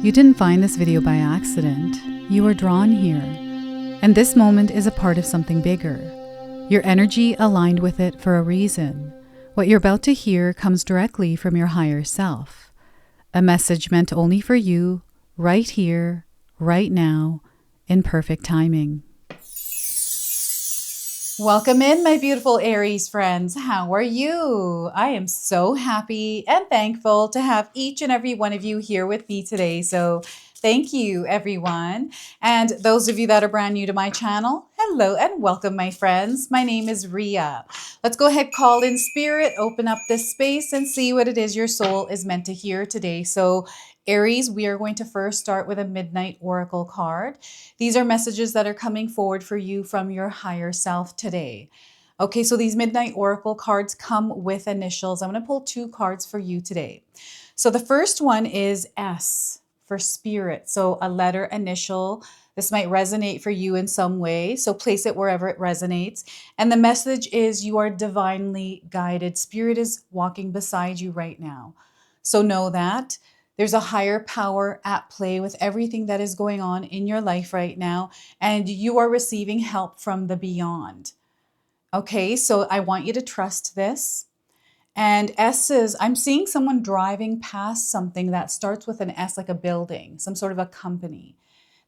You didn't find this video by accident. You were drawn here. And this moment is a part of something bigger. Your energy aligned with it for a reason. What you're about to hear comes directly from your higher self. A message meant only for you, right here, right now, in perfect timing. Welcome in, my beautiful Aries friends. How are you? I am so happy and thankful to have each and every one of you here with me today. So thank you, everyone. And those of you that are brand new to my channel, hello and welcome, my friends. My name is Ria. Let's go ahead, call in spirit, open up this space and see what it is your soul is meant to hear today. So Aries, we are going to first start with a Midnight Oracle card. These are messages that are coming forward for you from your higher self today. Okay, so these Midnight Oracle cards come with initials. I'm going to pull two cards for you today. So the first one is S for spirit. So a letter initial. This might resonate for you in some way. So place it wherever it resonates. And the message is you are divinely guided. Spirit is walking beside you right now. So know that. There's a higher power at play with everything that is going on in your life right now, and you are receiving help from the beyond. Okay, so I want you to trust this. And S's, I'm seeing someone driving past something that starts with an S, like a building, some sort of a company.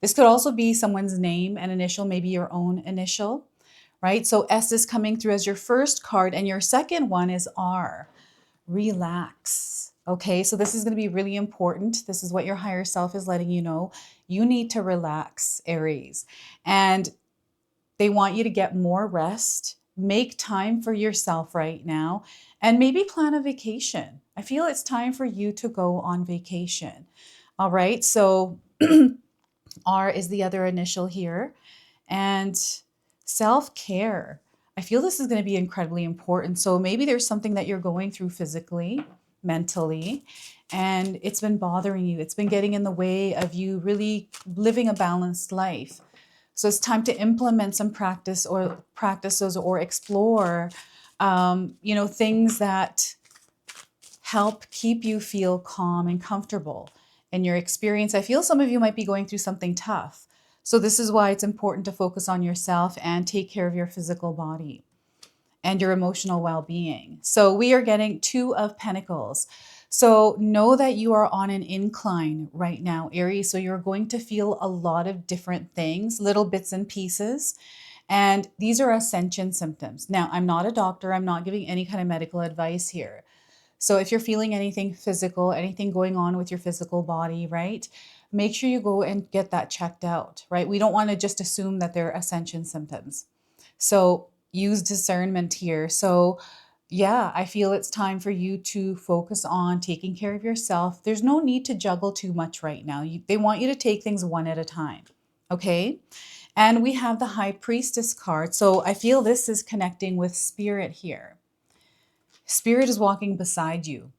This could also be someone's name and initial, maybe your own initial, right? So S is coming through as your first card, and your second one is R, relax. Okay, so this is going to be really important. This is what your higher self is letting you know. You need to relax, Aries. And they want you to get more rest, make time for yourself right now, and maybe plan a vacation. I feel it's time for you to go on vacation. All right, so R is the other initial here. And self-care. I feel this is going to be incredibly important. So maybe there's something that you're going through physically, mentally, and it's been bothering you. It's been getting in the way of you really living a balanced life. So it's time to implement some practices or explore, things that help keep you feel calm and comfortable in your experience. I feel some of you might be going through something tough. So this is why it's important to focus on yourself and take care of your physical body and your emotional well-being. So we are getting Two of Pentacles. So know that you are on an incline right now, Aries. So you're going to feel a lot of different things, little bits and pieces. And these are ascension symptoms. Now, I'm not a doctor. I'm not giving any kind of medical advice here. So if you're feeling anything physical, anything going on with your physical body, right? Make sure you go and get that checked out, right? We don't want to just assume that they're ascension symptoms. So use discernment here. So yeah, I feel it's time for you to focus on taking care of yourself. There's no need to juggle too much right now. They want you to take things one at a time, okay? And we have the High Priestess card. So I feel this is connecting with spirit here. Spirit is walking beside you.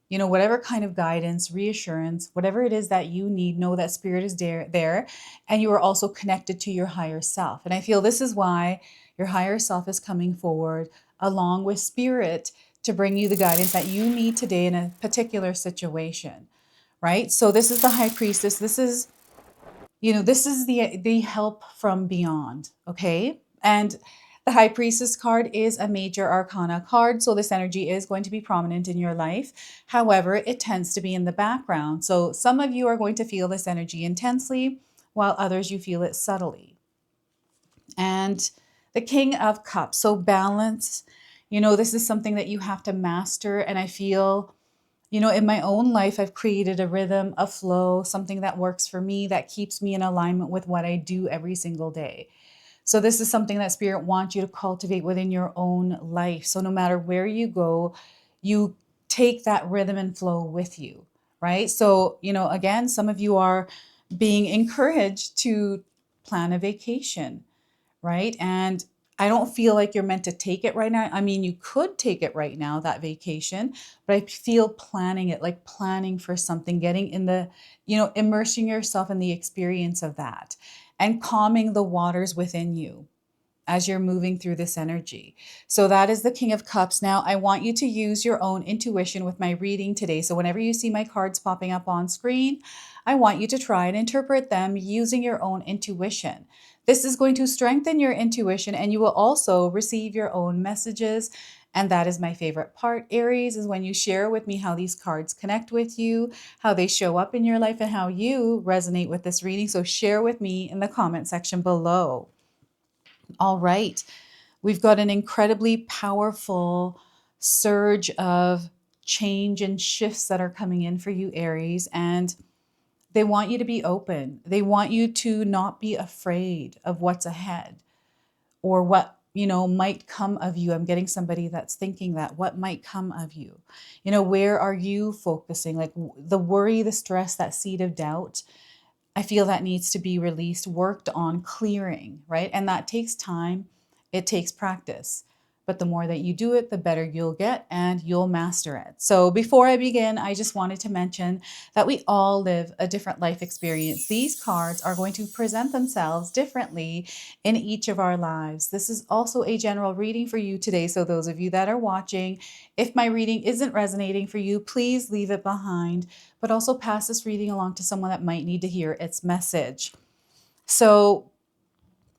You know, whatever kind of guidance, reassurance, whatever it is that you need, know that spirit is there, and you are also connected to your higher self. And I feel this is why your higher self is coming forward along with spirit to bring you the guidance that you need today in a particular situation, right? So this is the High Priestess. This is, this is the help from beyond, okay? And the High Priestess card is a major arcana card, so this energy is going to be prominent in your life. However, it tends to be in the background. So some of you are going to feel this energy intensely, while others you feel it subtly. And the King of Cups, so balance. This is something that you have to master, and I feel, in my own life, I've created a rhythm, a flow, something that works for me, that keeps me in alignment with what I do every single day. So this is something that Spirit wants you to cultivate within your own life. So no matter where you go, you take that rhythm and flow with you, right? So, again, some of you are being encouraged to plan a vacation, right? And I don't feel like you're meant to take it right now. I mean, you could take it right now, that vacation, but I feel planning it, like planning for something, getting in the, immersing yourself in the experience of that and calming the waters within you. as you're moving through this energy. So that is the King of Cups. Now, I want you to use your own intuition with my reading today. So whenever you see my cards popping up on screen, I want you to try and interpret them using your own intuition. This is going to strengthen your intuition, and you will also receive your own messages. And that is my favorite part, Aries, is when you share with me how these cards connect with you, how they show up in your life, and how you resonate with this reading. So share with me in the comment section below. All right. We've got an incredibly powerful surge of change and shifts that are coming in for you, Aries. And they want you to be open. They want you to not be afraid of what's ahead or what, might come of you. I'm getting somebody that's thinking that what might come of you. Where are you focusing? Like the worry, the stress, that seed of doubt. I feel that needs to be released, worked on, clearing, right? And that takes time. It takes practice. But the more that you do it, the better you'll get and you'll master it. So before I begin, I just wanted to mention that we all live a different life experience. These cards are going to present themselves differently in each of our lives. This is also a general reading for you today. So those of you that are watching, if my reading isn't resonating for you, please leave it behind, but also pass this reading along to someone that might need to hear its message. So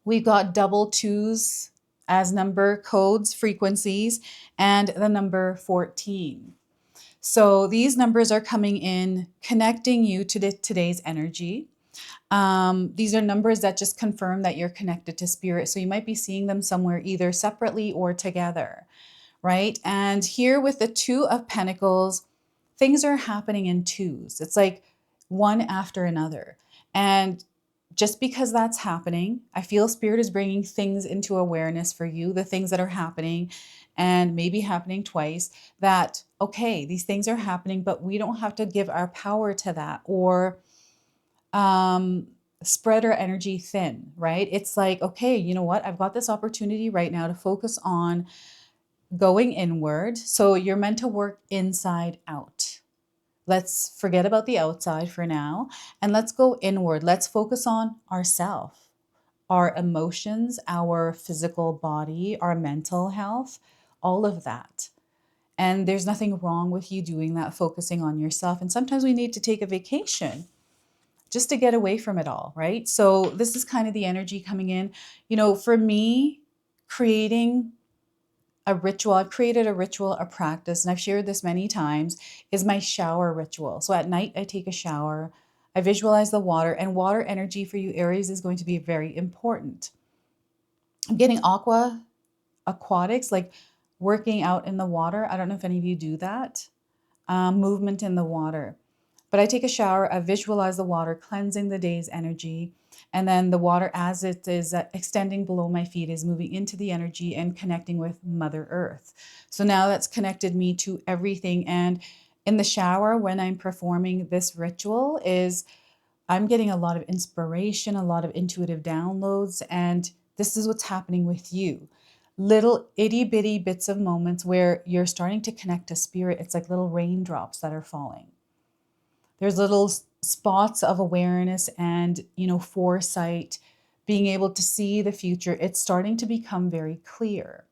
we've got double twos as number codes, frequencies, and the number 14. So these numbers are coming in, connecting you to today's energy. These are numbers that just confirm that you're connected to spirit. So you might be seeing them somewhere either separately or together, right? And here with the Two of Pentacles, things are happening in twos. It's like one after another. And just because that's happening, I feel spirit is bringing things into awareness for you, the things that are happening and maybe happening twice, that, okay, these things are happening, but we don't have to give our power to that or spread our energy thin, right? It's like, okay, you know what? I've got this opportunity right now to focus on going inward. So you're meant to work inside out. Let's forget about the outside for now and let's go inward. Let's focus on ourselves, our emotions, our physical body, our mental health, all of that. And there's nothing wrong with you doing that, focusing on yourself. And sometimes we need to take a vacation just to get away from it all, right? So this is kind of the energy coming in. For me, creating a ritual, I've created a ritual, a practice, and I've shared this many times, is my shower ritual. So at night, I take a shower, I visualize the water, and water energy for you, Aries, is going to be very important. I'm getting aquatics, like working out in the water. I don't know if any of you do that. Movement in the water. But I take a shower, I visualize the water cleansing the day's energy. And then the water, as it is extending below my feet, is moving into the energy and connecting with Mother Earth. So now that's connected me to everything. And in the shower, when I'm performing this ritual, I'm getting a lot of inspiration, a lot of intuitive downloads. And this is what's happening with you. Little itty bitty bits of moments where you're starting to connect to spirit. It's like little raindrops that are falling. There's little spots of awareness and, foresight, being able to see the future. It's starting to become very clear.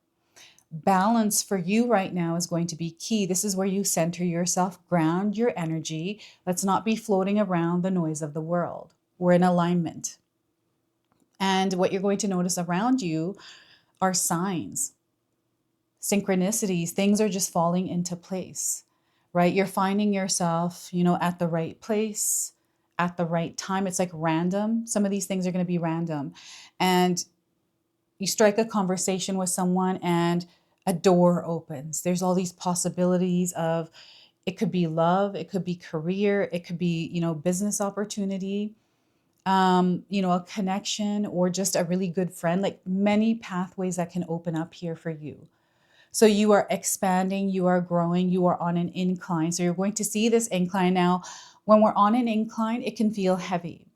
Balance for you right now is going to be key. This is where you center yourself, ground your energy. Let's not be floating around the noise of the world. We're in alignment. And what you're going to notice around you are signs, synchronicities. Things are just falling into place. Right? You're finding yourself, at the right place, at the right time. It's like random. Some of these things are going to be random. And you strike a conversation with someone and a door opens. There's all these possibilities of, it could be love, it could be career, it could be, business opportunity, a connection, or just a really good friend, like many pathways that can open up here for you. So you are expanding, you are growing, you are on an incline. So you're going to see this incline now. When we're on an incline, it can feel heavy.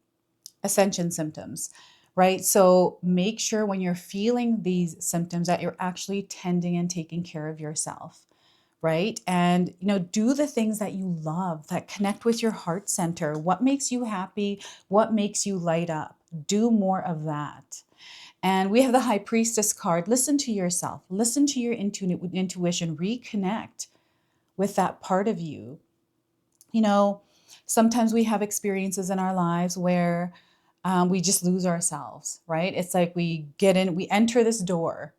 Ascension symptoms, right? So make sure when you're feeling these symptoms that you're actually tending and taking care of yourself, right? And, do the things that you love, that connect with your heart center. What makes you happy? What makes you light up? Do more of that. And we have the High Priestess card. Listen to yourself, listen to your intuition, reconnect with that part of you. You know, sometimes we have experiences in our lives where we just lose ourselves, right? It's like we get in, we enter this door,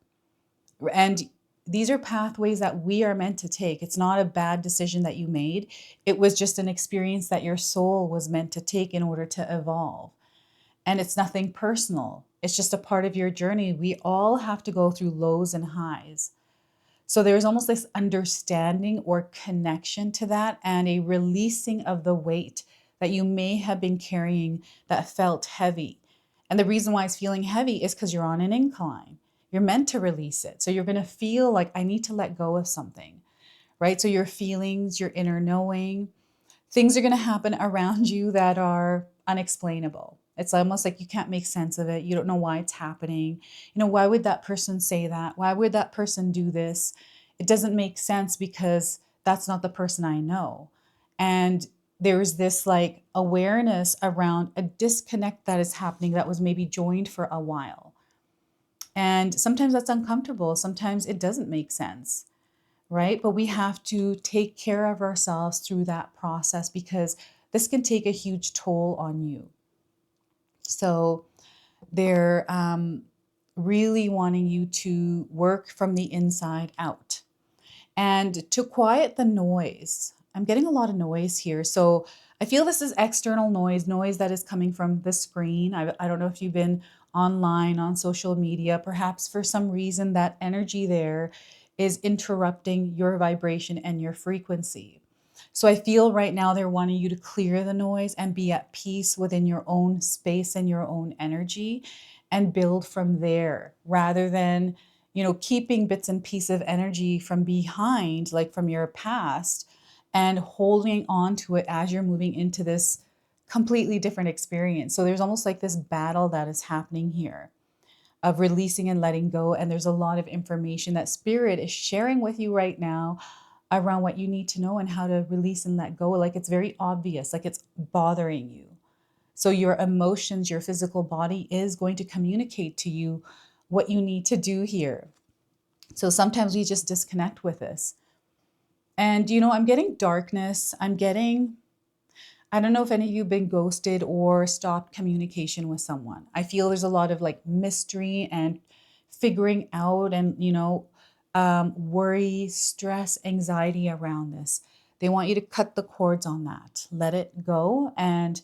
and these are pathways that we are meant to take. It's not a bad decision that you made. It was just an experience that your soul was meant to take in order to evolve. And it's nothing personal. It's just a part of your journey. We all have to go through lows and highs. So there's almost this understanding or connection to that, and a releasing of the weight that you may have been carrying that felt heavy. And the reason why it's feeling heavy is because you're on an incline. You're meant to release it. So you're going to feel like, I need to let go of something, right? So your feelings, your inner knowing, things are going to happen around you that are unexplainable. It's almost like you can't make sense of it. You don't know why it's happening. You know, why would that person say that? Why would that person do this? It doesn't make sense because that's not the person I know. And there's this like awareness around a disconnect that is happening that was maybe joined for a while. And sometimes that's uncomfortable. Sometimes it doesn't make sense, right? But we have to take care of ourselves through that process because this can take a huge toll on you. So they're really wanting you to work from the inside out and to quiet the noise. I'm getting a lot of noise here. So I feel this is external noise, noise that is coming from the screen. I don't know if you've been online on social media, perhaps for some reason that energy there is interrupting your vibration and your frequency. So I feel right now they're wanting you to clear the noise and be at peace within your own space and your own energy and build from there rather than, you know, keeping bits and pieces of energy from behind, like from your past, and holding on to it as you're moving into this completely different experience. So there's almost like this battle that is happening here of releasing and letting go. And there's a lot of information that Spirit is sharing with you right now around what you need to know and how to release and let go. Like it's very obvious, like it's bothering you. So your emotions, your physical body is going to communicate to you what you need to do here. So sometimes we just disconnect with this. And, you know, I'm getting darkness. I don't know if any of you have been ghosted or stopped communication with someone. I feel there's a lot of like mystery and figuring out and, you know, worry, stress, anxiety around this. They want you to cut the cords on that, let it go and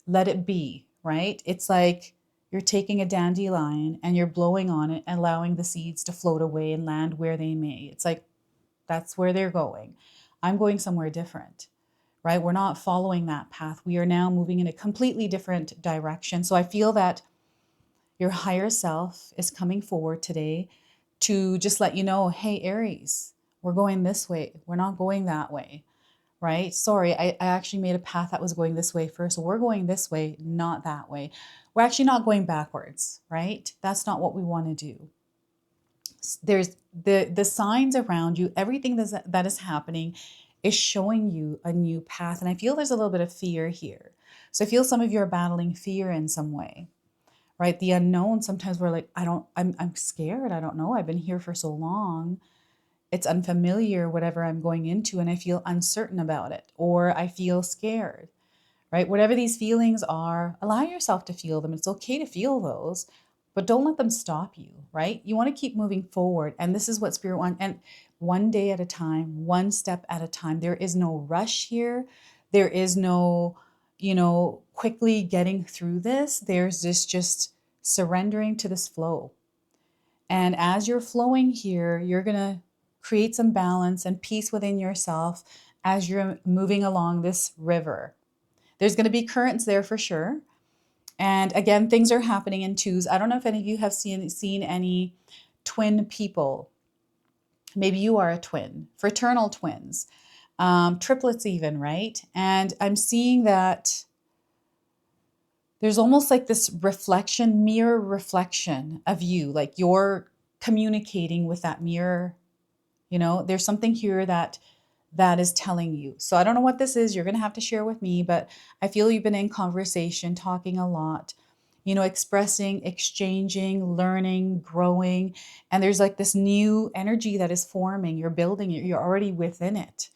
let it be, right? It's like you're taking a dandelion and you're blowing on it and allowing the seeds to float away and land where they may. It's like that's where they're going. I'm going somewhere different, right? We're not following that path. We are now moving in a completely different direction. So I feel that your higher self is coming forward today to just let you know, hey, Aries, we're going this way. We're not going that way, right? Sorry, I actually made a path that was going this way first. So we're going this way, not that way. We're actually not going backwards, right? That's not what we want to do. There's the signs around you, everything that is happening is showing you a new path. And I feel there's a little bit of fear here. So I feel some of you are battling fear in some way, right? The unknown, sometimes we're like, I'm scared. I don't know. I've been here for so long. It's unfamiliar, whatever I'm going into, and I feel uncertain about it, or I feel scared, right? Whatever these feelings are, allow yourself to feel them. It's okay to feel those, but don't let them stop you, right? You want to keep moving forward. And this is what Spirit wants. And one day at a time, one step at a time. There is no rush here. There is no, you know, quickly getting through this. There's this just surrendering to this flow. And as you're flowing here, you're going to create some balance and peace within yourself as you're moving along this river. There's going to be currents there for sure. And again, things are happening in twos. I don't know if any of you have seen any twin people. Maybe you are a twin, fraternal twins, triplets even, right? And I'm seeing that there's almost like this reflection, mirror reflection of you, like you're communicating with that mirror. You know, there's something here that is telling you. So I don't know what this is. You're going to have to share with me, but I feel you've been in conversation, talking a lot. expressing, exchanging, learning, growing. And there's like this new energy that is forming. You're building it, you're already within it.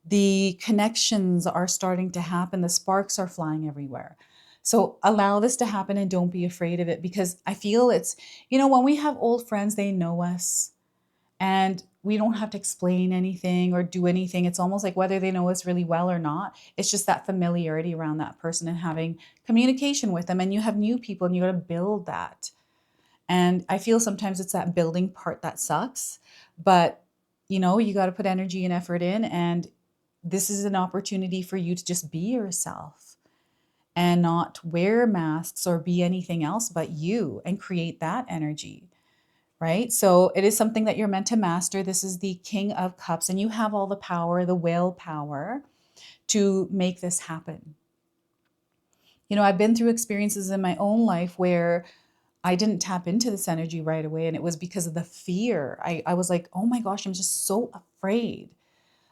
The connections are starting to happen, the sparks are flying everywhere. So allow this to happen and don't be afraid of it, because I feel it's, when we have old friends, they know us and we don't have to explain anything or do anything. It's almost like whether they know us really well or not, it's just that familiarity around that person and having communication with them. And you have new people and you got to build that. And I feel sometimes it's that building part that sucks, but you got to put energy and effort in. And this is an opportunity for you to just be yourself and not wear masks or be anything else but you, and create that energy, right? So it is something that you're meant to master. This is the King of Cups, and you have all the power, the willpower to make this happen. I've been through experiences in my own life where I didn't tap into this energy right away. And it was because of the fear. I was like, oh my gosh, I'm just so afraid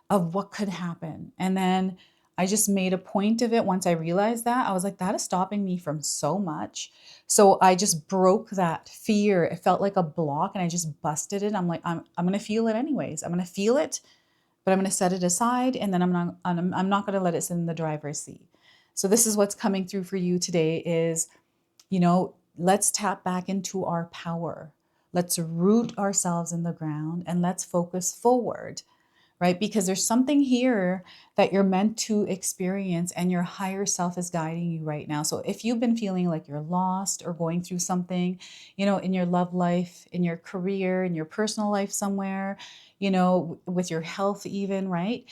of what could happen. And then I just made a point of it. Once I realized that, I was like, that is stopping me from so much. So I just broke that fear. It felt like a block and I just busted it. I'm like, I'm going to feel it anyways. I'm going to feel it, but I'm going to set it aside. And then I'm not going to let it sit in the driver's seat. So this is what's coming through for you today is, let's tap back into our power. Let's root ourselves in the ground and let's focus forward, right? Because there's something here that you're meant to experience and your higher self is guiding you right now. So if you've been feeling like you're lost or going through something, in your love life, in your career, in your personal life somewhere, with your health even, right?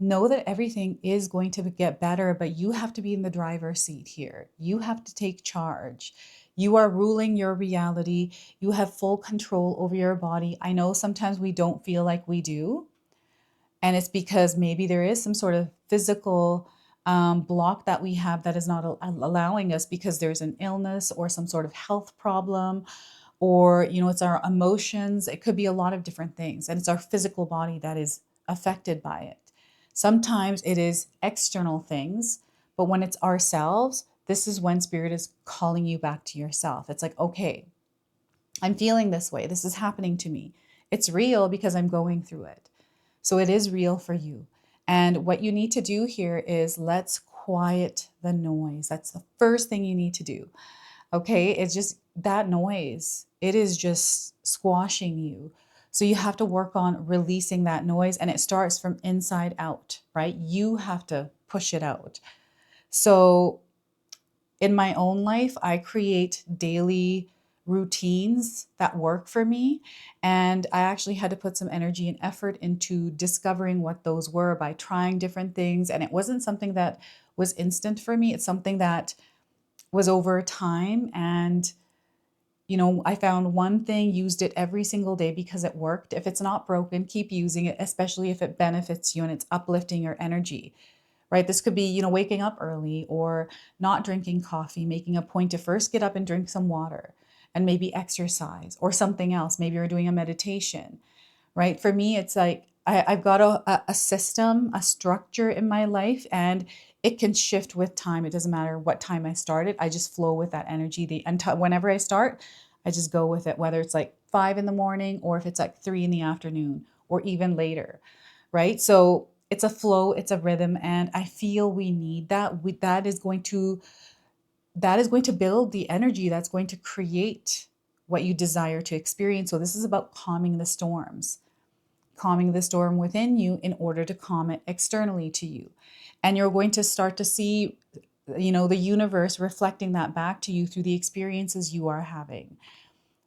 Know that everything is going to get better, but you have to be in the driver's seat here. You have to take charge. You are ruling your reality. You have full control over your body. I know sometimes we don't feel like we do, and it's because maybe there is some sort of physical block that we have that is not allowing us, because there's an illness or some sort of health problem, or it's our emotions. It could be a lot of different things, and it's our physical body that is affected by it. Sometimes it is external things, but when it's ourselves, this is when spirit is calling you back to yourself. It's like, okay, I'm feeling this way, this is happening to me, it's real because I'm going through it. So it is real for you. And what you need to do here is let's quiet the noise. That's the first thing you need to do. Okay. It's just that noise. It is just squashing you. So you have to work on releasing that noise, and it starts from inside out, right? You have to push it out. So in my own life, I create daily routines that work for me. And I actually had to put some energy and effort into discovering what those were by trying different things. And it wasn't something that was instant for me, it's something that was over time. And, I found one thing, used it every single day because it worked. If it's not broken, keep using it, especially if it benefits you and it's uplifting your energy, right? This could be, waking up early or not drinking coffee, making a point to first get up and drink some water and maybe exercise or something else. Maybe you're doing a meditation, right? For me, it's like I've got a system, a structure in my life, and it can shift with time. It doesn't matter what time I started. I just flow with that energy. Until whenever I start, I just go with it, whether it's like 5 in the morning or if it's like 3 in the afternoon or even later, right? So it's a flow, it's a rhythm, and I feel we need that. That is going to build the energy that's going to create what you desire to experience. So this is about calming the storm within you in order to calm it externally to you. And you're going to start to see, the universe reflecting that back to you through the experiences you are having,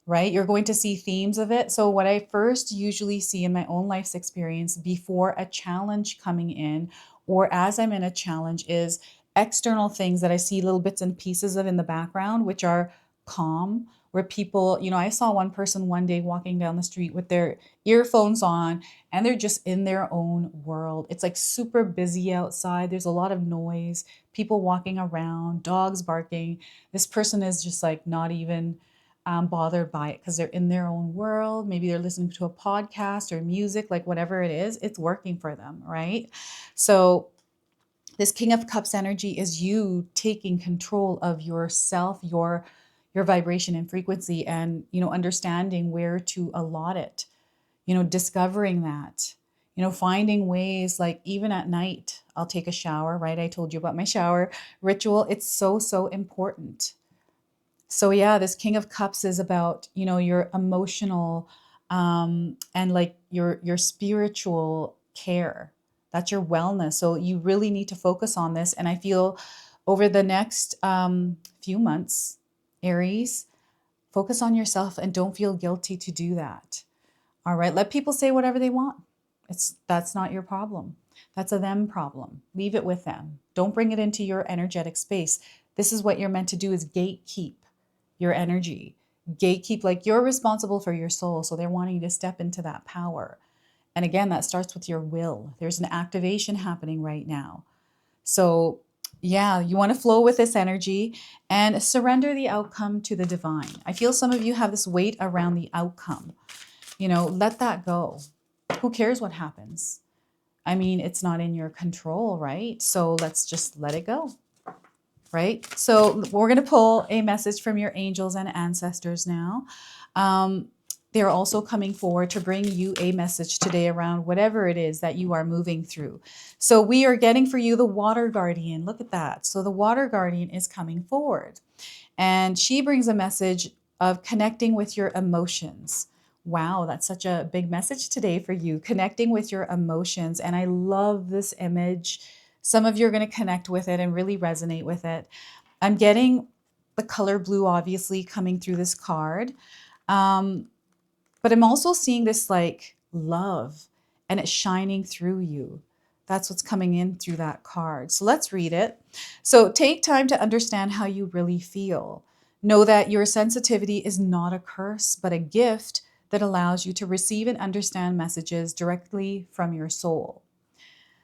right? You're going to see themes of it. So what I first usually see in my own life's experience before a challenge coming in, or as I'm in a challenge, is external things that I see little bits and pieces of in the background, which are calm, where people, I saw one person one day walking down the street with their earphones on and they're just in their own world. It's like super busy outside. There's a lot of noise, people walking around, dogs barking. This person is just like not even bothered by it because they're in their own world. Maybe they're listening to a podcast or music, like whatever it is, it's working for them, right? So This King of Cups energy is you taking control of yourself, your vibration and frequency, and understanding where to allot it, discovering that, finding ways, like even at night, I'll take a shower, right? I told you about my shower ritual. It's so, so important. So yeah, this King of Cups is about, your emotional and like your spiritual care. That's your wellness. So you really need to focus on this. And I feel over the next few months, Aries, focus on yourself and don't feel guilty to do that. All right, let people say whatever they want. That's not your problem. That's a them problem. Leave it with them. Don't bring it into your energetic space. This is what you're meant to do, is gatekeep your energy. Gatekeep, like you're responsible for your soul. So they're wanting you to step into that power. And again, that starts with your will. There's an activation happening right now. So yeah, you want to flow with this energy and surrender the outcome to the divine. I feel some of you have this weight around the outcome. Let that go. Who cares what happens? I mean, it's not in your control, right? So let's just let it go, right? So we're going to pull a message from your angels and ancestors now. They're also coming forward to bring you a message today around whatever it is that you are moving through. So we are getting for you the Water Guardian. Look at that. So the Water Guardian is coming forward, and she brings a message of connecting with your emotions. Wow, that's such a big message today for you, connecting with your emotions. And I love this image. Some of you are going to connect with it and really resonate with it. I'm getting the color blue, obviously, coming through this card. But I'm also seeing this like love, and it's shining through you. That's what's coming in through that card. So let's read it. So take time to understand how you really feel. Know that your sensitivity is not a curse, but a gift that allows you to receive and understand messages directly from your soul.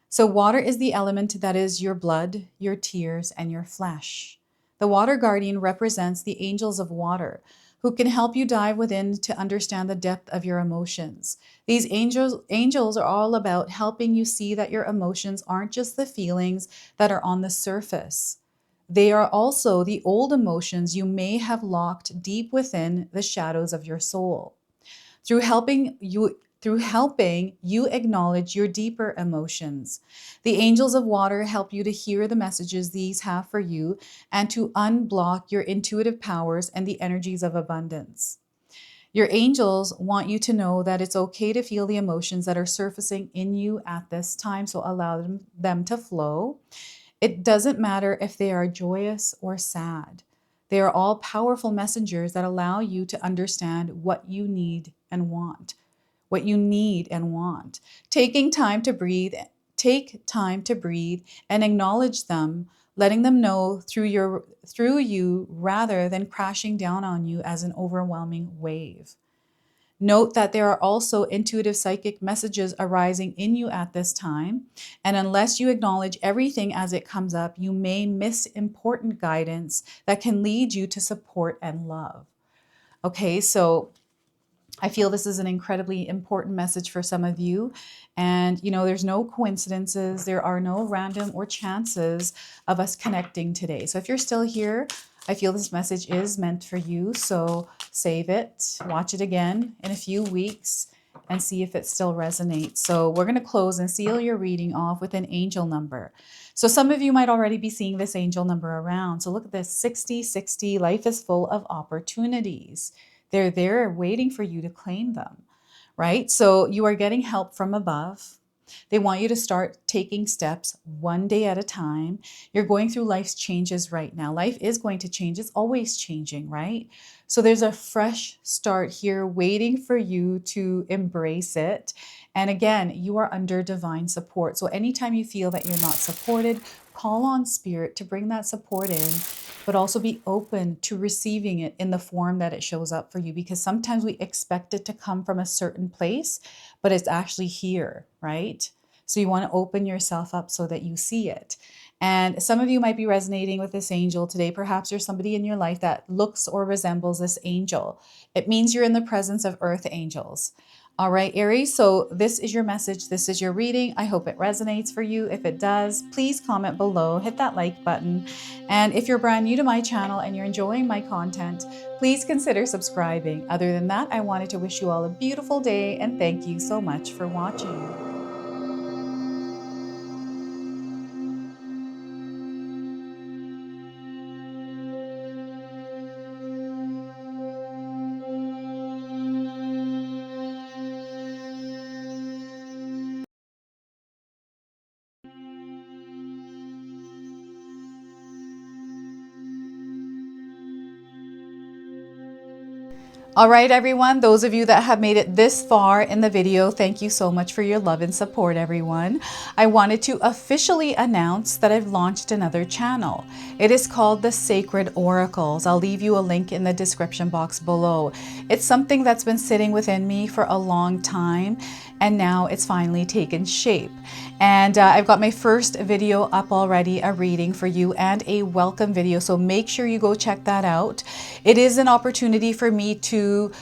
So water is the element that is your blood, your tears, and your flesh. The water guardian represents the angels of water, who can help you dive within to understand the depth of your emotions. These angels are all about helping you see that your emotions aren't just the feelings that are on the surface. They are also the old emotions you may have locked deep within the shadows of your soul. Through helping you acknowledge your deeper emotions, the angels of water help you to hear the messages these have for you and to unblock your intuitive powers and the energies of abundance. Your angels want you to know that it's okay to feel the emotions that are surfacing in you at this time, so allow them to flow. It doesn't matter if they are joyous or sad. They are all powerful messengers that allow you to understand what you need and want. What you need and want. Take time to breathe and acknowledge them, letting them know through you rather than crashing down on you as an overwhelming wave. Note that there are also intuitive psychic messages arising in you at this time, and unless you acknowledge everything as it comes up, you may miss important guidance that can lead you to support and love. Okay, so I feel this is an incredibly important message for some of you. And, there's no coincidences. There are no random or chances of us connecting today. So if you're still here, I feel this message is meant for you. So save it, watch it again in a few weeks, and see if it still resonates. So we're going to close and seal your reading off with an angel number. So some of you might already be seeing this angel number around. So look at this, 6060. Life is full of opportunities. They're there waiting for you to claim them, right? So you are getting help from above. They want you to start taking steps one day at a time. You're going through life's changes right now. Life is going to change. It's always changing, right? So there's a fresh start here waiting for you to embrace it. And again, you are under divine support. So anytime you feel that you're not supported, call on spirit to bring that support in, but also be open to receiving it in the form that it shows up for you, because sometimes we expect it to come from a certain place, but it's actually here, right? So you want to open yourself up so that you see it. And some of you might be resonating with this angel today. Perhaps there's somebody in your life that looks or resembles this angel. It means you're in the presence of earth angels. All right, Aries, so this is your message. This is your reading. I hope it resonates for you. If it does, please comment below, hit that like button. And if you're brand new to my channel and you're enjoying my content, please consider subscribing. Other than that, I wanted to wish you all a beautiful day and thank you so much for watching. All right, everyone, those of you that have made it this far in the video, thank you so much for your love and support, everyone. I wanted to officially announce that I've launched another channel. It is called The Sacred Oracles. I'll leave you a link in the description box below. It's something that's been sitting within me for a long time, and now it's finally taken shape. And I've got my first video up already, a reading for you and a welcome video. So make sure you go check that out. It is an opportunity for me to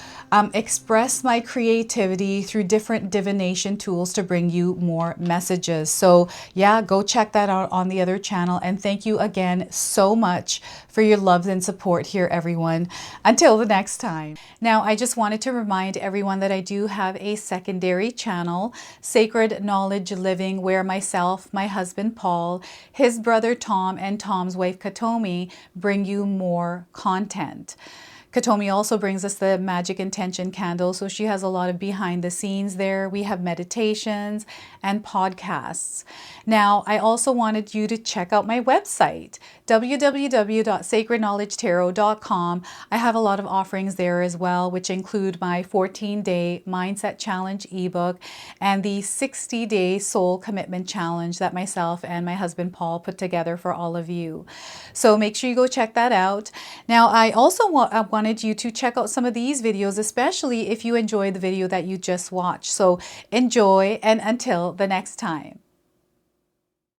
express my creativity through different divination tools to bring you more messages. So yeah, go check that out on the other channel. And thank you again so much for your love and support here, everyone. Until the next time. Now, I just wanted to remind everyone that I do have a secondary channel, Sacred Knowledge Living, where myself, my husband Paul, his brother Tom, and Tom's wife Katomi bring you more content. Katomi also brings us the Magic Intention candle, so she has a lot of behind the scenes there. We have meditations and podcasts. Now, I also wanted you to check out my website, www.sacredknowledgetarot.com. I have a lot of offerings there as well, which include my 14-day Mindset Challenge ebook and the 60-day Soul Commitment Challenge that myself and my husband Paul put together for all of you. So make sure you go check that out. Now, I also wanted you to check out some of these videos, especially if you enjoyed the video that you just watched. So enjoy, and until the next time.